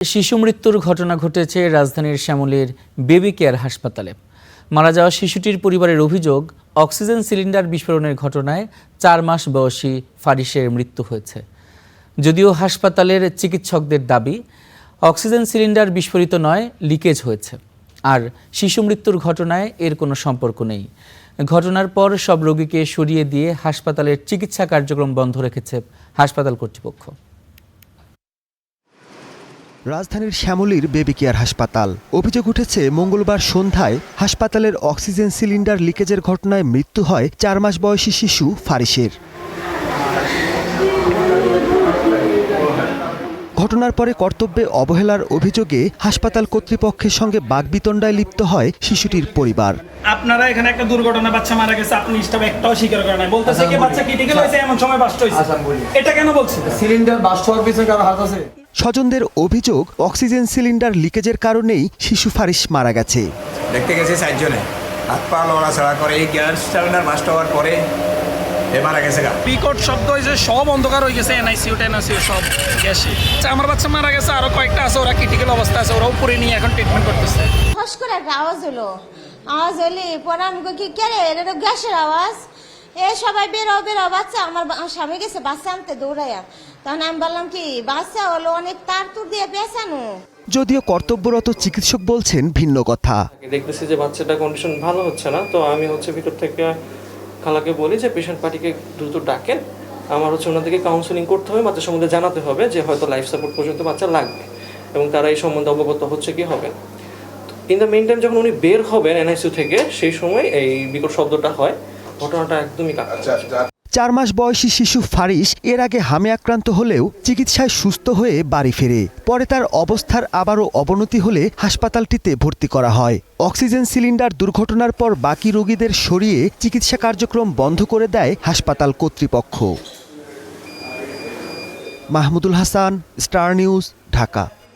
শিশু মৃত্যুর ঘটনা ঘটেছে রাজধানীর শ্যামলীর বেবি কেয়ার হাসপাতালে। মারা যাওয়া শিশুটির পরিবারের অভিযোগ, অক্সিজেন সিলিন্ডার বিস্ফোরণের ঘটনায় 4 মাস বয়সী ফারিসের মৃত্যু হয়েছে। যদিও হাসপাতালের চিকিৎসকদের দাবি, অক্সিজেন সিলিন্ডার বিস্ফোরিত নয়, লিকেজ হয়েছে। আর শিশু মৃত্যুর ঘটনায় এর কোনো সম্পর্ক নেই। ঘটনার পর সব রোগীকে সরিয়ে দিয়ে হাসপাতালের চিকিৎসা কার্যক্রম বন্ধ রেখেছে হাসপাতাল কর্তৃপক্ষ। রাজধানীর শ্যামলীর বেবি কেয়ার হাসপাতাল। অভিযোগ উঠেছে মঙ্গলবার সন্ধ্যায় হাসপাতালের অক্সিজেন সিলিন্ডার লিকেজের ঘটনায় মৃত্যু হয় 4 মাস বয়সী শিশু ফারিসের। ঘটনার পরে কর্তব্যে অবহেলার অভিযোগে হাসপাতাল কর্তৃপক্ষের সঙ্গে বাকবিতণ্ডায় লিপ্ত হয় শিশুটির পরিবার। আপনারা এখানে একটা দুর্ঘটনা, বাচ্চা মারা গেছে, আপনি স্টাফ একটাও স্বীকার করেন না, বলতেছে কি বাচ্চা ক্রিটিক্যাল হয়েছে, এমন সময় বাস্ট হয়েছে। এটা কেন বলছেন? সিলিন্ডার বাস্ট হওয়ার পিছনে কারো হাত আছে? স্বজনদের অভিযোগ, অক্সিজেন সিলিন্ডার লিকেজের কারণেই শিশু ফারিস মারা গেছে। দেখতে গেছে 4 জনে, হাত পা লড়াচড়া করে, এই গ্যাস সিলিন্ডার বাস্ট হওয়ার পরে মারা গেছে। বিকট শব্দ হয়েছে, সব অন্ধকার হয়ে গেছে, এনআইসিউ সব গ্যাসে। আমার বাচ্চা মারা গেছে, আরো কয়েকটা আছে, ওরা ক্রিটিক্যাল অবস্থা আছে, ওরা উপরে নিয়ে এখন ট্রিটমেন্ট করতেছে। ফস করে একটা আওয়াজ হলো পরে আমি কি কে রে, এটা গ্যাসের আওয়াজ। সবাই বেরো বাচ্চা, আমার স্বামী গেছে বাচ্চা আনতে দৌড়াইয়া। তখন আমি বললাম কি বাচ্চা হলো অনেক তার তুর দিয়ে পেঁচানো। যদিও কর্তব্যরত চিকিৎসক বলছেন ভিন্ন কথা। দেখতেছি যে বাচ্চাটা কন্ডিশন ভালো হচ্ছে না, তো আমি ভিতর থেকে খালাকে বলি যে পেশেন্ট পার্টিকে দ্রুত ডাকেন, আমার ওনাদেরকে কাউন্সেলিং করতে হবে, বাচ্চার সম্বন্ধে জানাতে হবে যে হয়তো লাইফ সাপোর্ট পর্যন্ত বাচ্চা লাগবে এবং তারা এই সম্বন্ধে অবগত হচ্ছে কি হবে। ইন দ্য মেইন টাইম যখন উনি বের হবেন এনআইসিউ থেকে, সেই সময় এই বিকট শব্দটা হয়। ঘটনাটা একদমই কাঁচা। 4 মাস বয়সী শিশু ফারিস এর আগে হামে আক্রান্ত হলেও চিকিৎসায় সুস্থ হয়ে বাড়ি ফেরে। পরে তার অবস্থার আবারও অবনতি হলে হাসপাতালটিতে ভর্তি করা হয়। অক্সিজেন সিলিন্ডার দুর্ঘটনার পর বাকি রোগীদের সরিয়ে চিকিৎসা কার্যক্রম বন্ধ করে দেয় হাসপাতাল কর্তৃপক্ষ। Mahmudul Hasan, star news, Dhaka.